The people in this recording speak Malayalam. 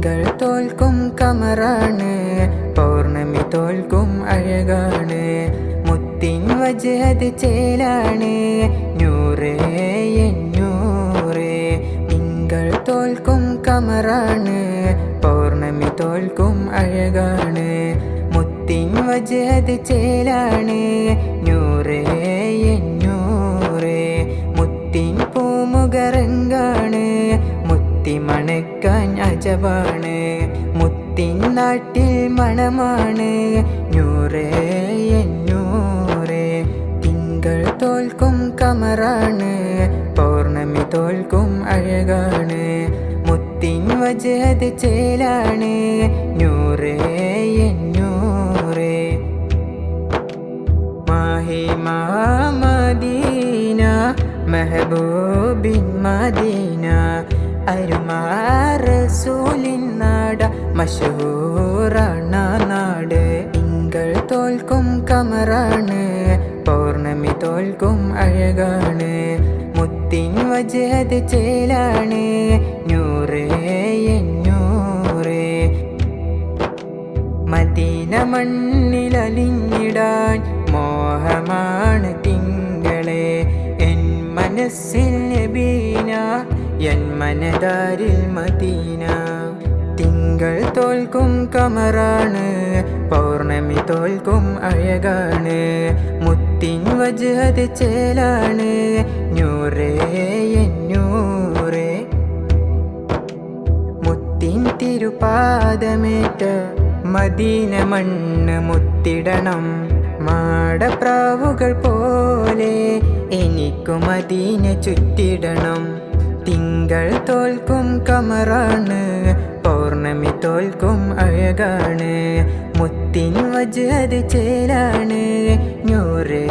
തിങ്കൾ തോൽക്കും കമറാണ്, പൗർണമി തോൽക്കും അഴകാണ്. മുത്തിൻ വജഹത് ചേലാണ്, നൂറേ എന്നൂറേ. തിങ്കൾ തോൽക്കും കമറാണ്, പൗർണമി തോൽക്കും അഴകാണ്. മുത്തിൻ വജഹത് ചേലാണ്, നൂറേ എന്നൂറേ. മുത്തിൻ പൂമുഖറങ്കാണ്, മുത്തി മണക്കാൻ അജബാണ്. മുത്തിൻ നാട്ടിൽ മണമാണ്, നൂറേ എന്നൂറേ. തിങ്കൾ തോൽക്കും കമറാണ്, പൗർണമി തോൽക്കും അഴകാണ്. മുത്തിൻ വജഹത് ചേലാണ്, നൂറേ എന്നൂറേ. മാഹി മദീന മെഹബൂബിൻ മദീന, അരുമാ റസൂലിൻ നാട്, മശഹൂറാണ നാട്. തിങ്കൾ തോൽക്കും കമറാണ്, പൗർണമി തോൽക്കും അഴകാണ്. മുത്തിൻ വജഹത് ചേലാണ്, നൂറേ എന്നൂറേ. മദീന മണ്ണിലലിഞ്ഞിടാൻ മോഹമാണ് തിങ്കളെ. എൻ മനസ്സിൽ നബീന, എൻ മനതാരിൽ മദീന. തിങ്കൾ തോൽക്കും കമറാണ്, പൗർണമി തോൽക്കും അഴകാണ്. മുത്തിൻ വജഹത് ചേലാണ്, നൂറേ എന്നൂറേ. മുത്തിൻ തിരുപാദമേറ്റ മദീന മണ്ണ് മുത്തിടണം. മാടപ്രാവുകൾ പോലെ എനിക്കു മദീന ചുറ്റിടണം. തിങ്കൾ തോൽക്കും കമറാണ്, പൗർണമി തോൽക്കും അഴകാണ്. മുത്തിൻ വജഹത് ചേലാണ്, നൂറേ